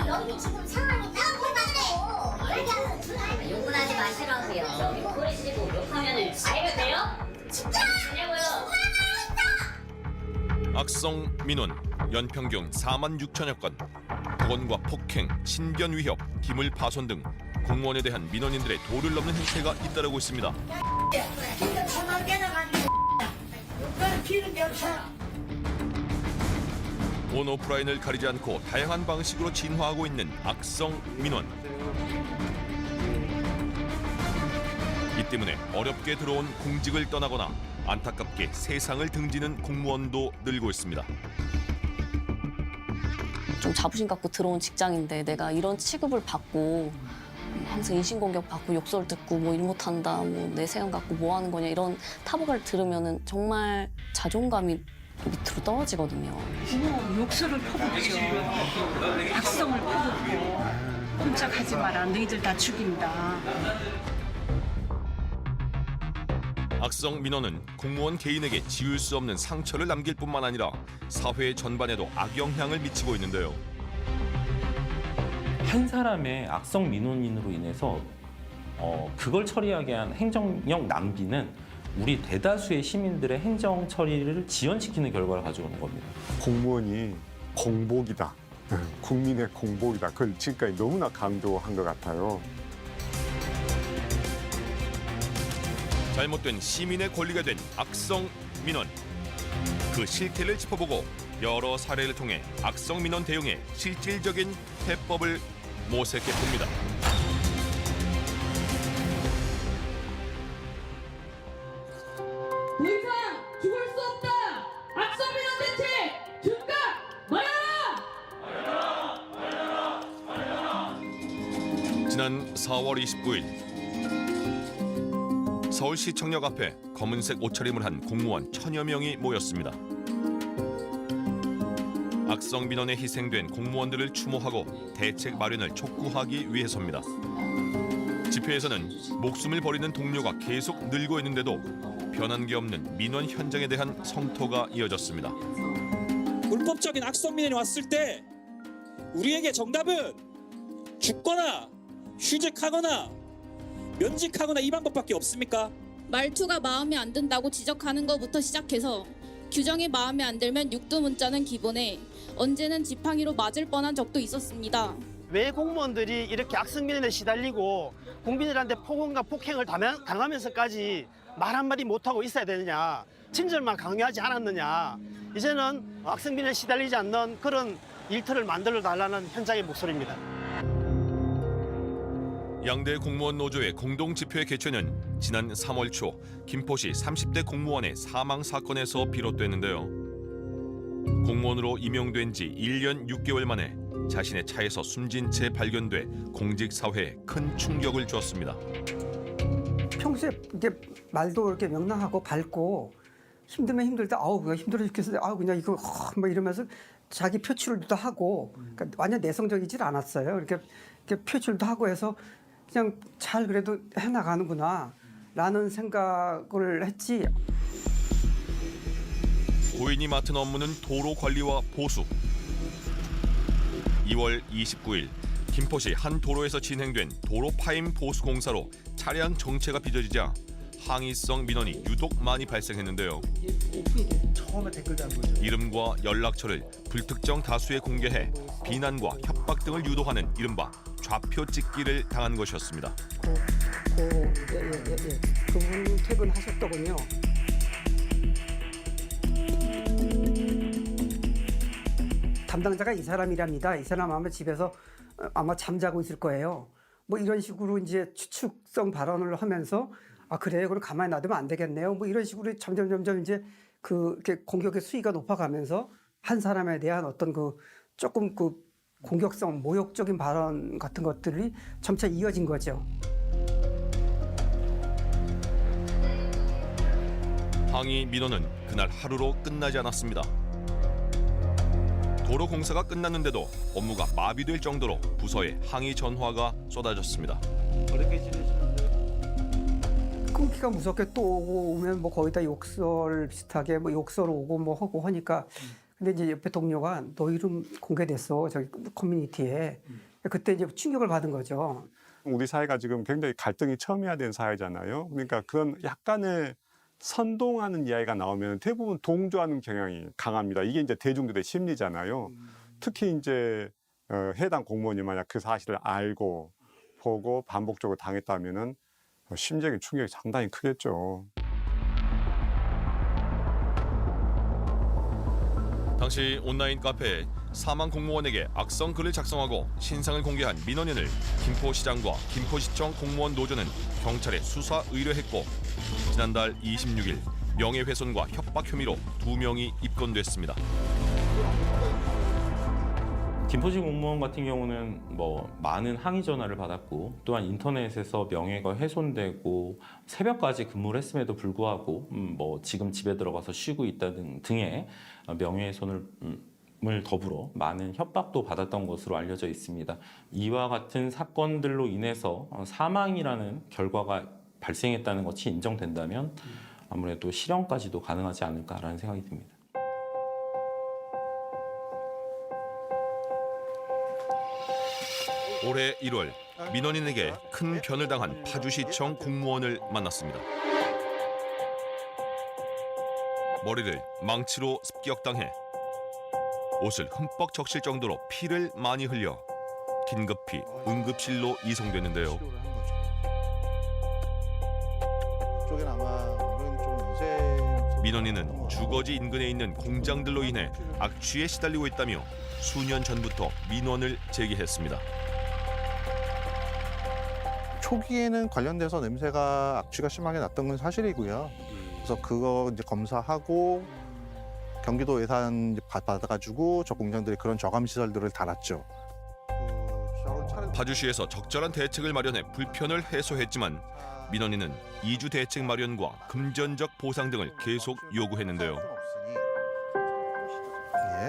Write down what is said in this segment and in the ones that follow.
여기 지금 상황이 나쁘다고 그래. 욕은 하지 마시라고요. 소리치고 욕하면은 아이가 돼요? 진짜 되냐고요? 악성 민원 연평균 4만 6천여 건, 폭언과 폭행, 신변 위협, 기물 파손 등 공무원에 대한 민원인들의 도를 넘는 행태가 잇따르고 있습니다. 온 오프라인을 가리지 않고 다양한 방식으로 진화하고 있는 악성 민원. 이 때문에 어렵게 들어온 공직을 떠나거나 안타깝게 세상을 등지는 공무원도 늘고 있습니다. 좀 자부심 갖고 들어온 직장인데 내가 이런 취급을 받고 항상 인신공격 받고 욕설 듣고 뭐 일 못한다, 뭐 내 세상 갖고 뭐 하는 거냐 이런 타박을 들으면은 정말 자존감이 밑으로 떨어지거든요. 욕설을 퍼붓죠. 악성을 퍼붓고 꼼짝하지 마라. 너희들 다 죽인다. 악성 민원은 공무원 개인에게 지울 수 없는 상처를 남길 뿐만 아니라 사회 전반에도 악영향을 미치고 있는데요. 한 사람의 악성 민원인으로 인해서 그걸 처리하게 한 행정력 낭비는 우리 대다수의 시민들의 행정 처리를 지연시키는 결과를 가져오는 겁니다. 공무원이 공복이다. 국민의 공복이다. 그걸 지금까지 너무나 강조한 것 같아요. 잘못된 시민의 권리가 된 악성 민원. 그 실태를 짚어보고 여러 사례를 통해 악성 민원 대응의 실질적인 해법을 모색해 봅니다. 더 이상 죽을 수 없다. 악성 민원 대책 즉각 마련하라. 지난 4월 29일 서울시청역 앞에 검은색 옷차림을 한 공무원 1000여 명이 모였습니다. 악성 민원에 희생된 공무원들을 추모하고 대책 마련을 촉구하기 위해서입니다. 집회에서는 목숨을 버리는 동료가 계속 늘고 있는데도 변한 게 없는 민원 현장에 대한 성토가 이어졌습니다. 불법적인 악성 민원이 왔을 때 우리에게 정답은 죽거나 휴직하거나 면직하거나 이 방법밖에 없습니까? 말투가 마음에 안 든다고 지적하는 것부터 시작해서 규정이 마음에 안 들면 육두문자는 기본에 언제는 지팡이로 맞을 뻔한 적도 있었습니다. 왜 공무원들이 이렇게 악성민원에 시달리고 국민들한테 폭언과 폭행을 당하면서까지 말 한마디 못하고 있어야 되느냐, 친절만 강요하지 않았느냐, 이제는 악성민원에 시달리지 않는 그런 일터를 만들어 달라는 현장의 목소리입니다. 양대 공무원 노조의 공동 집회 개최는 지난 3월 초 김포시 30대 공무원의 사망 사건에서 비롯됐는데요. 공무원으로 임용된 지 1년 6개월 만에 자신의 차에서 숨진 채 발견돼 공직 사회에 큰 충격을 주었습니다. 평소에 이제 말도 이렇게 명랑하고 밝고 힘들면 힘들다, 아우 그냥 힘들어 죽겠어, 아우 그냥 이거 뭐 이러면서 자기 표출도 하고, 그러니까 완전 내성적이질 않았어요. 이렇게 표출도 하고 해서 그냥 잘 그래도 해나가는구나 라는 생각을 했지. 고인이 맡은 업무는 도로 관리와 보수. 2월 29일 김포시 한 도로에서 진행된 도로 파임 보수 공사로 차량 정체가 빚어지자 항의성 민원이 유독 많이 발생했는데요. 처음에 댓글 단 거죠. 이름과 연락처를 불특정 다수에 공개해 비난과 협박 등을 유도하는 이른바 좌표 찍기를 당한 것이었습니다. 그분 퇴근하셨더군요. 담당자가 이 사람이랍니다. 이 사람 아마 집에서 아마 잠자고 있을 거예요. 뭐 이런 식으로 이제 추측성 발언을 하면서 아 그래요? 그럼 가만히 놔두면 안 되겠네요. 뭐 이런 식으로 점점 이제 이렇게 공격의 수위가 높아가면서 한 사람에 대한 어떤 조금 공격성, 모욕적인 발언 같은 것들이 점차 이어진 거죠. 항의 민원은 그날 하루로 끝나지 않았습니다. 도로 공사가 끝났는데도 업무가 마비될 정도로 부서에 항의 전화가 쏟아졌습니다. 어렵게 지내시는데 끊기가 무섭게 또 오면 뭐 거의 다 욕설 비슷하게 뭐 욕설 오고 뭐 하고 하니까 근데 이제 옆에 동료가 너 이름 공개됐어 저기 커뮤니티에. 그때 이제 충격을 받은 거죠. 우리 사회가 지금 굉장히 갈등이 첨예화 된 사회잖아요. 그러니까 그런 약간의 선동하는 이야기가 나오면 대부분 동조하는 경향이 강합니다. 이게 이제 대중들의 심리잖아요. 특히 이제 해당 공무원이 만약 그 사실을 알고 보고 반복적으로 당했다면은 심적인 충격이 상당히 크겠죠. 당시 온라인 카페에 사망 공무원에게 악성 글을 작성하고 신상을 공개한 민원인을 김포시장과 김포시청 공무원 노조는 경찰에 수사 의뢰했고 지난달 26일 명예훼손과 협박 혐의로 2명이 입건됐습니다. 김포시 공무원 같은 경우는 뭐 많은 항의 전화를 받았고 또한 인터넷에서 명예가 훼손되고 새벽까지 근무를 했음에도 불구하고 뭐 지금 집에 들어가서 쉬고 있다는 등의 명예훼손을 더불어 많은 협박도 받았던 것으로 알려져 있습니다. 이와 같은 사건들로 인해서 사망이라는 결과가 발생했다는 것이 인정된다면 아무래도 실형까지도 가능하지 않을까라는 생각이 듭니다. 올해 1월 민원인에게 큰 변을 당한 파주시청 공무원을 만났습니다. 머리를 망치로 습격당해 옷을 흠뻑 적실 정도로 피를 많이 흘려 긴급히 응급실로 이송됐는데요. 민원인은 주거지 인근에 있는 공장들로 인해 악취에 시달리고 있다며 수년 전부터 민원을 제기했습니다. 초기에는 관련돼서 냄새가 악취가 심하게 났던 건 사실이고요. 그래서 그거 이제 검사하고 경기도 예산 받아가지고 저 공장들이 그런 저감 시설들을 달았죠. 파주시에서 적절한 대책을 마련해 불편을 해소했지만 민원인은 이주 대책 마련과 금전적 보상 등을 계속 요구했는데요.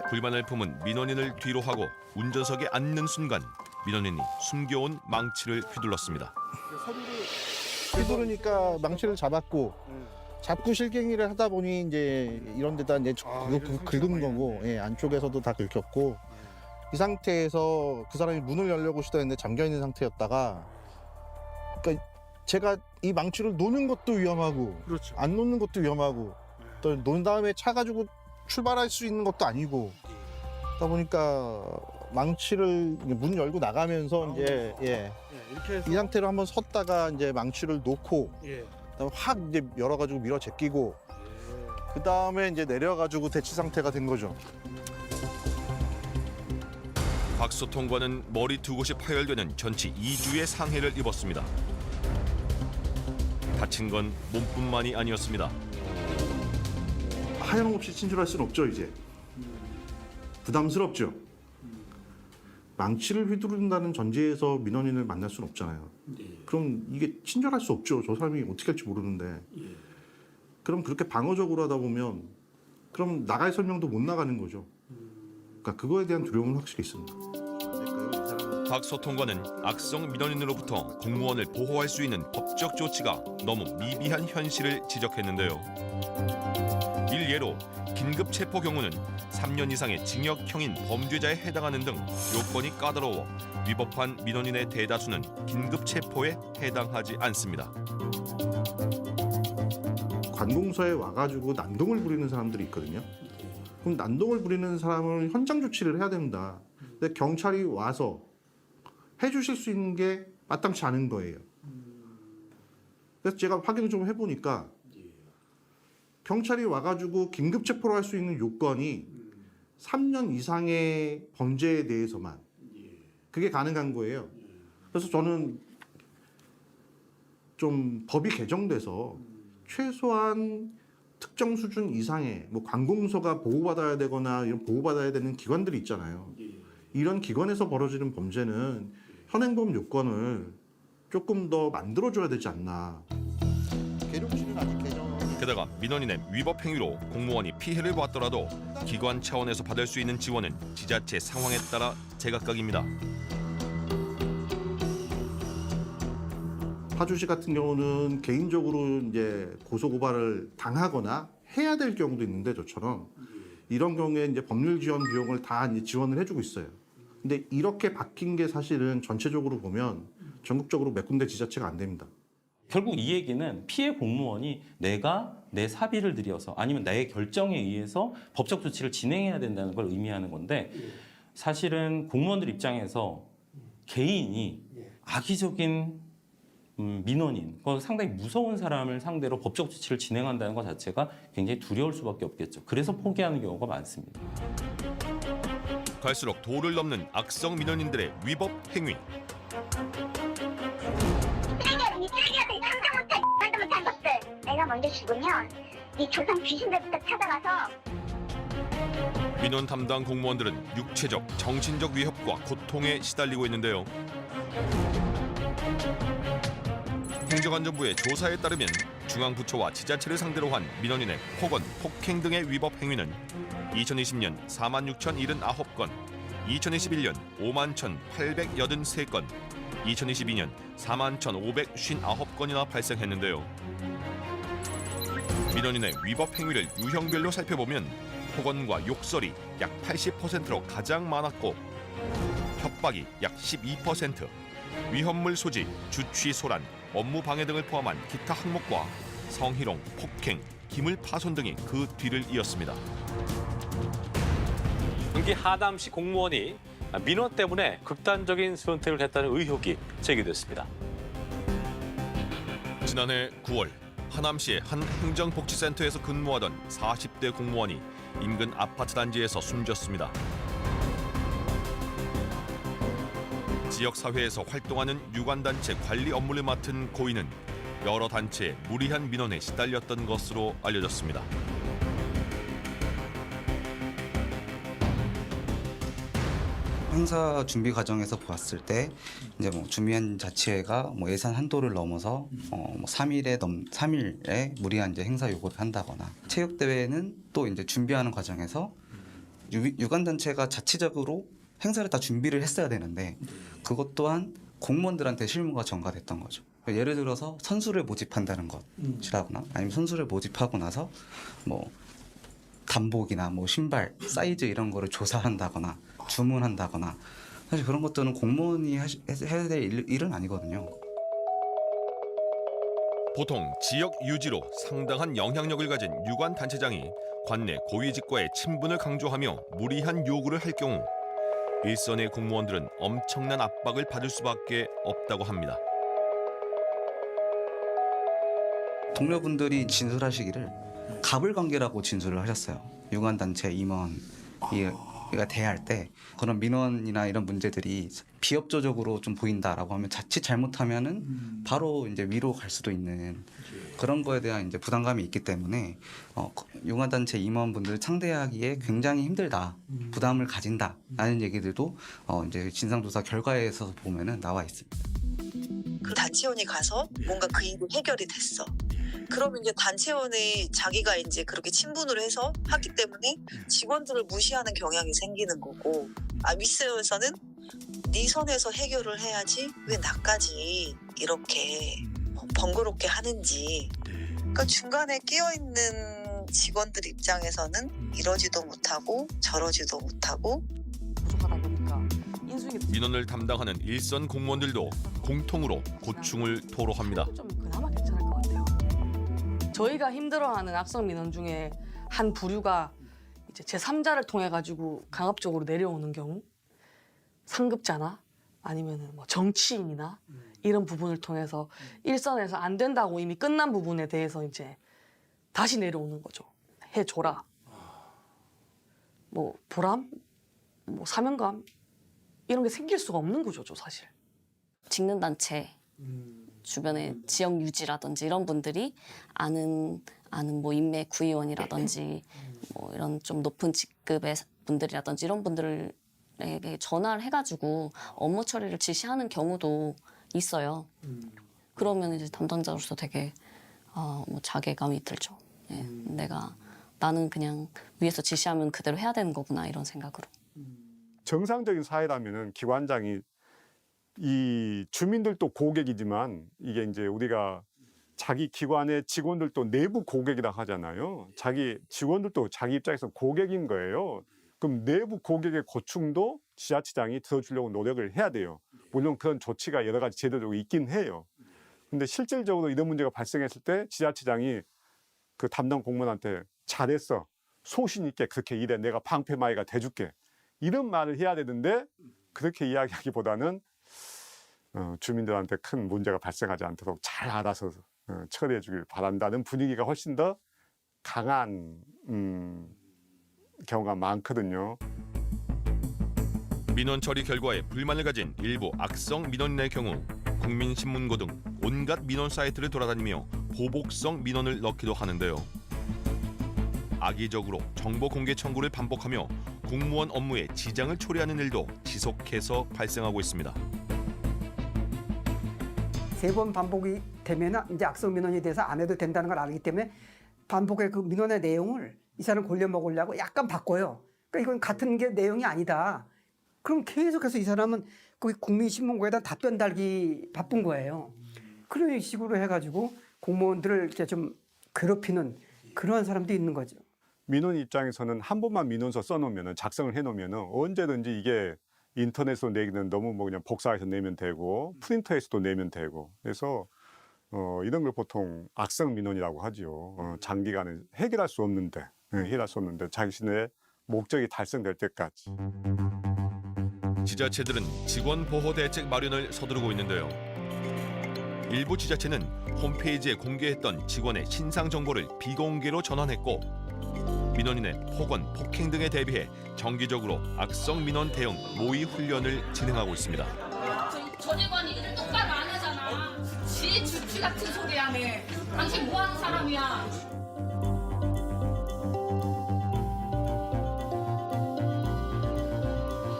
불만을 품은 민원인을 뒤로 하고 운전석에 앉는 순간 민원인이 숨겨온 망치를 휘둘렀습니다. 휘두르니까 망치를 잡고 실갱이를 하다 보니 이제 이런 데다 이제 긁은 거고, 예, 안쪽에서도 다 긁혔고, 이 상태에서 그 사람이 문을 열려고 시도했는데 잠겨 있는 상태였다가, 그러니까 제가 이 망치를 놓는 것도 위험하고, 그렇죠. 안 놓는 것도 위험하고, 또 놓은 다음에 차 가지고 출발할 수 있는 것도 아니고, 그러다 보니까 망치를 문 열고 나가면서 이제 이렇게 해서 이 상태로 한번 섰다가 이제 망치를 놓고 그다음에 확 이제 열어가지고 밀어 제끼고 그 다음에 이제 내려가지고 대치 상태가 된 거죠. 박소통과는 머리 두 곳이 파열되는 전치 2주의 상해를 입었습니다. 다친 건 몸뿐만이 아니었습니다. 하염없이 친절할 수는 없죠. 이제 부담스럽죠. 망치를 휘두른다는 전제에서 민원인을 만날 수는 없잖아요. 그럼 이게 친절할 수 없죠. 저 사람이 어떻게 할지 모르는데. 그럼 그렇게 방어적으로 하다 보면 그럼 나갈 설명도 못 나가는 거죠. 그러니까 그거에 대한 두려움은 확실히 있습니다. 박소통과는 악성 민원인으로부터 공무원을 보호할 수 있는 법적 조치가 너무 미비한 현실을 지적했는데요. 일예로 긴급 체포 경우는 3년 이상의 징역형인 범죄자에 해당하는 등 요건이 까다로워 위법한 민원인의 대다수는 긴급 체포에 해당하지 않습니다. 관공서에 와가지고 난동을 부리는 사람들이 있거든요. 그럼 난동을 부리는 사람을 현장 조치를 해야 된다. 근데 경찰이 와서 해주실 수 있는 게 마땅치 않은 거예요. 그래서 제가 확인을 좀 해보니까 경찰이 와가지고 긴급 체포를 할 수 있는 요건이 3년 이상의 범죄에 대해서만 그게 가능한 거예요. 그래서 저는 좀 법이 개정돼서 최소한 특정 수준 이상의 뭐 관공서가 보호받아야 되거나 이런 보호받아야 되는 기관들이 있잖아요. 이런 기관에서 벌어지는 범죄는 현행범 요건을 조금 더 만들어줘야 되지 않나. 계룡시는 아직 개정. 게다가 민원인의 위법 행위로 공무원이 피해를 봤더라도 기관 차원에서 받을 수 있는 지원은 지자체 상황에 따라 제각각입니다. 파주시 같은 경우는 개인적으로 이제 고소고발을 당하거나 해야 될 경우도 있는데 저처럼 이런 경우에 이제 법률 지원 비용을 다 이제 지원을 해주고 있어요. 근데 이렇게 바뀐 게 사실은 전체적으로 보면 전국적으로 몇 군데 지자체가 안 됩니다. 결국 이 얘기는 피해 공무원이 내가 내 사비를 들여서 아니면 나의 결정에 의해서 법적 조치를 진행해야 된다는 걸 의미하는 건데 사실은 공무원들 입장에서 개인이 악의적인 민원인, 상당히 무서운 사람을 상대로 법적 조치를 진행한다는 것 자체가 굉장히 두려울 수밖에 없겠죠. 그래서 포기하는 경우가 많습니다. 갈수록 도를 넘는 악성 민원인들의 위법 행위. 이 쓰레기한테 상상 못할 말도 못한 것들. 내가 먼저 죽으면 이 조상 귀신들부터 찾아가서 민원 담당 공무원들은 육체적, 정신적 위협과 고통에 시달리고 있는데요. 행정안전부의 조사에 따르면 중앙부처와 지자체를 상대로 한 민원인의 폭언, 폭행 등의 위법 행위는 2020년 46,079건, 2021년 51,883건, 2022년 41,559건이나 발생했는데요. 민원인의 위법 행위를 유형별로 살펴보면 폭언과 욕설이 약 80%로 가장 많았고 협박이 약 12%, 위험물 소지, 주취 소란, 업무 방해 등을 포함한 기타 항목과 성희롱, 폭행, 기물 파손 등이 그 뒤를 이었습니다. 경기 하남시 공무원이 민원 때문에 극단적인 선택을 했다는 의혹이 제기됐습니다. 지난해 9월 하남시의 한 행정복지센터에서 근무하던 40대 공무원이 인근 아파트 단지에서 숨졌습니다. 지역사회에서 활동하는 유관단체 관리 업무를 맡은 고인은 여러 단체의 무리한 민원에 시달렸던 것으로 알려졌습니다. 행사 준비 과정에서 보았을 때 이제 뭐 준비한 자체가 뭐 예산 한도를 넘어서 뭐 3일에 무리한 이제 행사 요구를 한다거나 체육 대회는 또 이제 준비하는 과정에서 유관 단체가 자체적으로 행사를 다 준비를 했어야 되는데 그것 또한 공무원들한테 실무가 전가됐던 거죠. 예를 들어서 선수를 모집한다는 것이라거나 아니면 선수를 모집하고 나서 뭐 단복이나 뭐 신발 사이즈 이런 거를 조사한다거나 주문한다거나 사실 그런 것들은 공무원이 해야 될 일은 아니거든요. 보통 지역 유지로 상당한 영향력을 가진 유관 단체장이 관내 고위직과의 친분을 강조하며 무리한 요구를 할 경우 일선의 공무원들은 엄청난 압박을 받을 수밖에 없다고 합니다. 동료분들이 진술하시기를 갑을관계라고 진술을 하셨어요. 유관단체 임원이 대할 때 그런 민원이나 이런 문제들이 비협조적으로 좀 보인다라고 하면 자칫 잘못하면은 바로 이제 위로 갈 수도 있는 그런 거에 대한 이제 부담감이 있기 때문에 유관단체 임원분들 상대하기에 굉장히 힘들다, 부담을 가진다라는 얘기들도 이제 진상조사 결과에서 보면은 나와 있습니다. 그 단체원이 가서 뭔가 그 일이 해결이 됐어. 그러면 이제 단체원이 자기가 이제 그렇게 친분을 해서 하기 때문에 직원들을 무시하는 경향이 생기는 거고, 윗세에서는 네 선에서 해결을 해야지 왜 나까지 이렇게 번거롭게 하는지. 그러니까 중간에 끼어있는 직원들 입장에서는 이러지도 못하고 저러지도 못하고 부족하다 보니까 민원을 담당하는 일선 공무원들도 공통으로 고충을 토로합니다. 좀 그나마 괜찮을 것 같아요. 저희가 힘들어하는 악성 민원 중에 한 부류가 이제 제3자를 통해 가지고 강압적으로 내려오는 경우, 상급자나 아니면은 뭐 정치인이나 이런 부분을 통해서 일선에서 안 된다고 이미 끝난 부분에 대해서 이제 다시 내려오는 거죠. 해줘라. 뭐 보람, 뭐 사명감 이런 게 생길 수가 없는 구조죠, 사실. 직능 단체 주변에 지역 유지라든지 이런 분들이 아는 뭐 인맥 구의원이라든지 뭐 이런 좀 높은 직급의 분들이라든지 이런 분들에게 전화를 해가지고 업무 처리를 지시하는 경우도 있어요. 그러면 이제 담당자로서 되게 뭐 자괴감이 들죠. 예, 나는 그냥 위에서 지시하면 그대로 해야 되는 거구나 이런 생각으로. 정상적인 사회라면은 기관장이 이 주민들도 고객이지만 이게 이제 우리가 자기 기관의 직원들도 내부 고객이라고 하잖아요. 자기 직원들도 자기 입장에서 고객인 거예요. 그럼 내부 고객의 고충도 지자체장이 들어주려고 노력을 해야 돼요. 물론 그런 조치가 여러 가지 제도적으로 있긴 해요. 근데 실질적으로 이런 문제가 발생했을 때 지자체장이 그 담당 공무원한테 잘했어. 소신 있게 그렇게 일해. 내가 방패막이가 돼줄게. 이런 말을 해야 되는데 그렇게 이야기하기보다는 주민들한테 큰 문제가 발생하지 않도록 잘 알아서 처리해 주길 바란다는 분위기가 훨씬 더 강한 경우가 많거든요. 민원 처리 결과에 불만을 가진 일부 악성 민원인의 경우 국민신문고 등 온갖 민원 사이트를 돌아다니며 보복성 민원을 넣기도 하는데요. 악의적으로 정보 공개 청구를 반복하며 공무원 업무에 지장을 초래하는 일도 지속해서 발생하고 있습니다. 3번 반복이 되면 이제 악성 민원에 대해서 안 해도 된다는 걸 알기 때문에 반복의 그 민원의 내용을 이 사람 골려 먹으려고 약간 바꿔요. 그러니까 이건 같은 게 내용이 아니다. 그럼 계속해서 이 사람은 그 국민신문고에다 답변 달기 바쁜 거예요. 그런 식으로 해가지고 공무원들을 이렇게 좀 괴롭히는 그런 사람도 있는 거죠. 민원 입장에서는 한 번만 민원서 써놓으면 작성을 해놓으면 언제든지 이게 인터넷으로 내기는 너무 뭐 그냥 복사해서 내면 되고 프린터에서도 내면 되고 그래서 이런 걸 보통 악성 민원이라고 하죠. 장기간에 해결할 수 없는데 자신의 목적이 달성될 때까지. 지자체들은 직원 보호 대책 마련을 서두르고 있는데요. 일부 지자체는 홈페이지에 공개했던 직원의 신상 정보를 비공개로 전환했고 민원인의 폭언, 폭행 등에 대비해 정기적으로 악성 민원 대응 모의 훈련을 진행하고 있습니다. 저 직원이 일을 똑바로 안 하잖아. 지 주치 같은 소리 하네. 당신 뭐 하는 사람이야?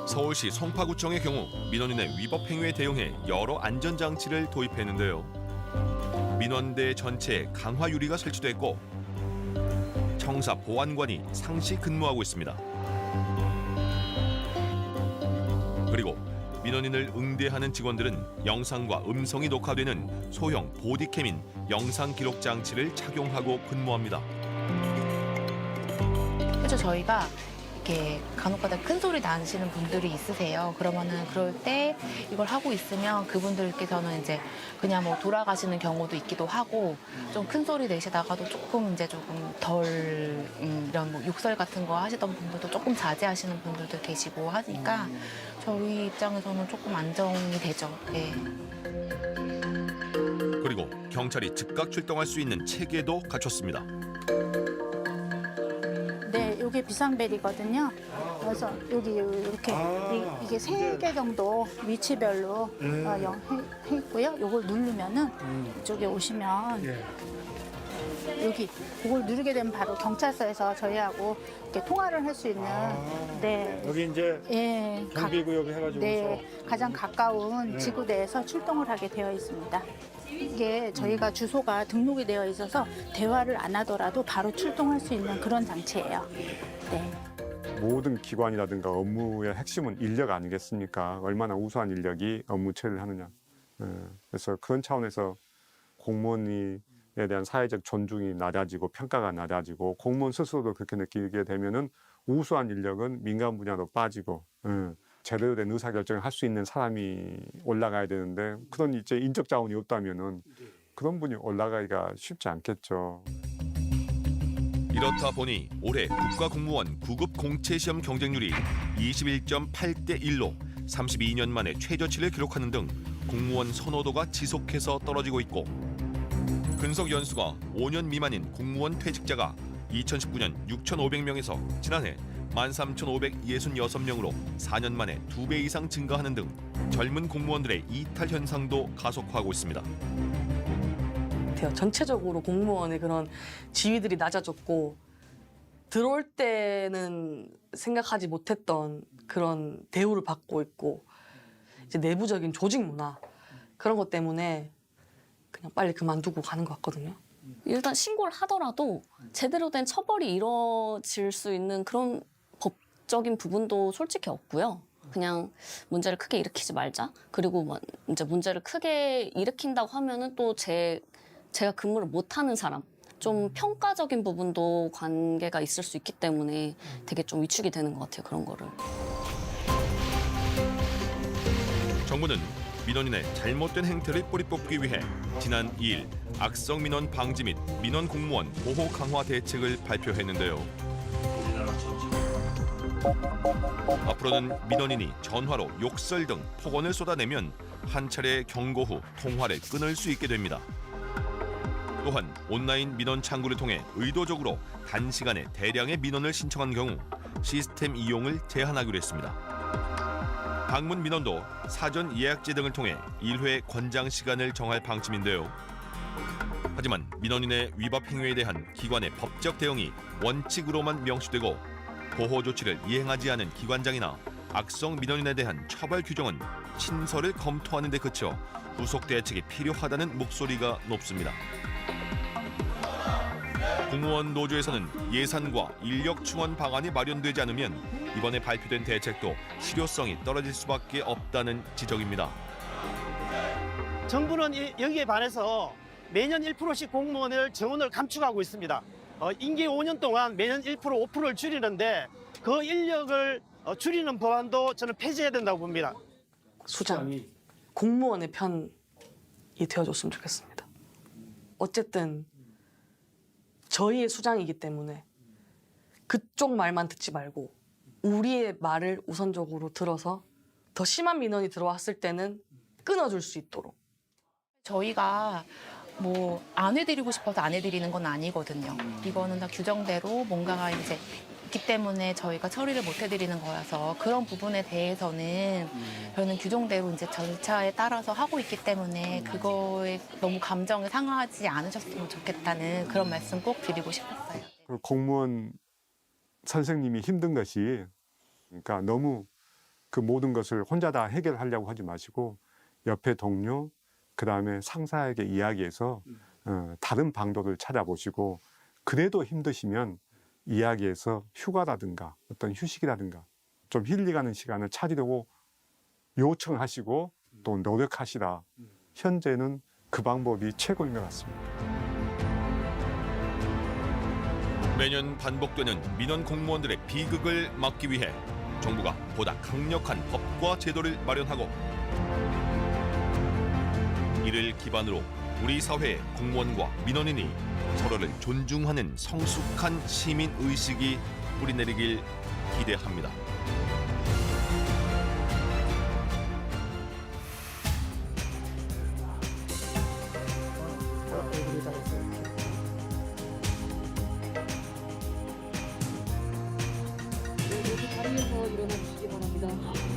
서울시 송파구청의 경우 민원인의 위법 행위에 대응해 여러 안전장치를 도입했는데요. 민원대 전체에 강화 유리가 설치됐고 청사 보안관이 상시 근무하고 있습니다. 그리고 민원인을 응대하는 직원들은 영상과 음성이 녹화되는 소형 보디캠인 영상 기록 장치를 착용하고 근무합니다. 그래서 저희가 이렇게 간혹가다 큰 소리 나시는 분들이 있으세요. 그러면은 그럴 때 이걸 하고 있으면 그분들께서는 이제 그냥 뭐 돌아가시는 경우도 있기도 하고 좀 큰 소리 내시다가도 조금 덜 이런 뭐 욕설 같은 거 하시던 분들도 조금 자제하시는 분들도 계시고 하니까 저희 입장에서는 조금 안정이 되죠. 네. 그리고 경찰이 즉각 출동할 수 있는 체계도 갖췄습니다. 네, 이게 비상벨이거든요. 그래서 여기 이렇게 이게 3개 정도 위치별로 해 있고요. 이걸 누르면은 이쪽에 오시면 여기 그걸 누르게 되면 바로 경찰서에서 저희하고 이렇게 통화를 할 수 있는 여기 이제 경비구역 해가지고 가장 가까운 지구 내에서 출동을 하게 되어 있습니다. 이게 저희가 주소가 등록이 되어 있어서 대화를 안 하더라도 바로 출동할 수 있는 그런 장치예요. 네. 모든 기관이라든가 업무의 핵심은 인력 아니겠습니까? 얼마나 우수한 인력이 업무 처리를 하느냐. 그래서 그런 차원에서 공무원에 대한 사회적 존중이 낮아지고 평가가 낮아지고 공무원 스스로도 그렇게 느끼게 되면은 우수한 인력은 민간 분야로 빠지고 제대로 된 의사결정을 할 수 있는 사람이 올라가야 되는데 그런 이제 인적 자원이 없다면은 그런 분이 올라가기가 쉽지 않겠죠. 이렇다 보니 올해 국가공무원 9급 공채시험 경쟁률이 21.8대 1로 32년 만에 최저치를 기록하는 등 공무원 선호도가 지속해서 떨어지고 있고 근속 연수가 5년 미만인 공무원 퇴직자가 2019년 6,500명에서 지난해 13,566명으로 4년 만에 2배 이상 증가하는 등 젊은 공무원들의 이탈 현상도 가속화하고 있습니다. 전체적으로 공무원의 그런 지위들이 낮아졌고 들어올 때는 생각하지 못했던 그런 대우를 받고 있고 이제 내부적인 조직 문화 그런 것 때문에 그냥 빨리 그만두고 가는 것 같거든요. 일단 신고를 하더라도 제대로 된 처벌이 이루어질 수 있는 그런 법적인 부분도 솔직히 없고요. 그냥 문제를 크게 일으키지 말자. 그리고 이제 문제를 크게 일으킨다고 하면은 또 제 제가 근무를 못하는 사람, 좀 평가적인 부분도 관계가 있을 수 있기 때문에 되게 좀 위축이 되는 것 같아요, 그런 거를. 정부는 민원인의 잘못된 행태를 뿌리 뽑기 위해 지난 2일 악성 민원 방지 및 민원 공무원 보호 강화 대책을 발표했는데요. 앞으로는 민원인이 전화로 욕설 등 폭언을 쏟아내면 한 차례 경고 후 통화를 끊을 수 있게 됩니다. 또한 온라인 민원 창구를 통해 의도적으로 단시간에 대량의 민원을 신청한 경우 시스템 이용을 제한하기로 했습니다. 방문 민원도 사전 예약제 등을 통해 1회 권장 시간을 정할 방침인데요. 하지만 민원인의 위법 행위에 대한 기관의 법적 대응이 원칙으로만 명시되고 보호 조치를 이행하지 않은 기관장이나 악성 민원인에 대한 처벌 규정은 신설을 검토하는 데 그쳐 후속 대책이 필요하다는 목소리가 높습니다. 공무원 노조에서는 예산과 인력 충원 방안이 마련되지 않으면 이번에 발표된 대책도 실효성이 떨어질 수밖에 없다는 지적입니다. 정부는 여기에 반해서 매년 1%씩 공무원을 정원을 감축하고 있습니다. 임기 5년 동안 매년 1%, 5%를 줄이는데 그 인력을 줄이는 법안도 저는 폐지해야 된다고 봅니다. 수장이 공무원의 편이 되어줬으면 좋겠습니다. 어쨌든 저희의 수장이기 때문에 그쪽 말만 듣지 말고 우리의 말을 우선적으로 들어서 더 심한 민원이 들어왔을 때는 끊어줄 수 있도록. 저희가 뭐 안 해드리고 싶어서 안 해드리는 건 아니거든요. 이거는 다 규정대로 뭔가가 이제 있기 때문에 저희가 처리를 못 해드리는 거라서 그런 부분에 대해서는 저희는 규정대로 이제 절차에 따라서 하고 있기 때문에 그거에 너무 감정이 상하지 않으셨으면 좋겠다는 그런 말씀 꼭 드리고 싶었어요. 공무원 선생님이 힘든 것이 그러니까 너무 그 모든 것을 혼자 다 해결하려고 하지 마시고 옆에 동료 그다음에 상사에게 이야기해서 다른 방도를 찾아보시고 그래도 힘드시면 이야기해서 휴가라든가 어떤 휴식이라든가 좀 힐링하는 시간을 찾으려고 요청하시고 또 노력하시라. 현재는 그 방법이 최고인 것 같습니다. 매년 반복되는 민원 공무원들의 비극을 막기 위해 정부가 보다 강력한 법과 제도를 마련하고 이를 기반으로 우리 사회의 공무원과 민원인이 서로를 존중하는 성숙한 시민 의식이 뿌리내리길 기대합니다. 여기 다리에서 일어나 주시기 바랍니다.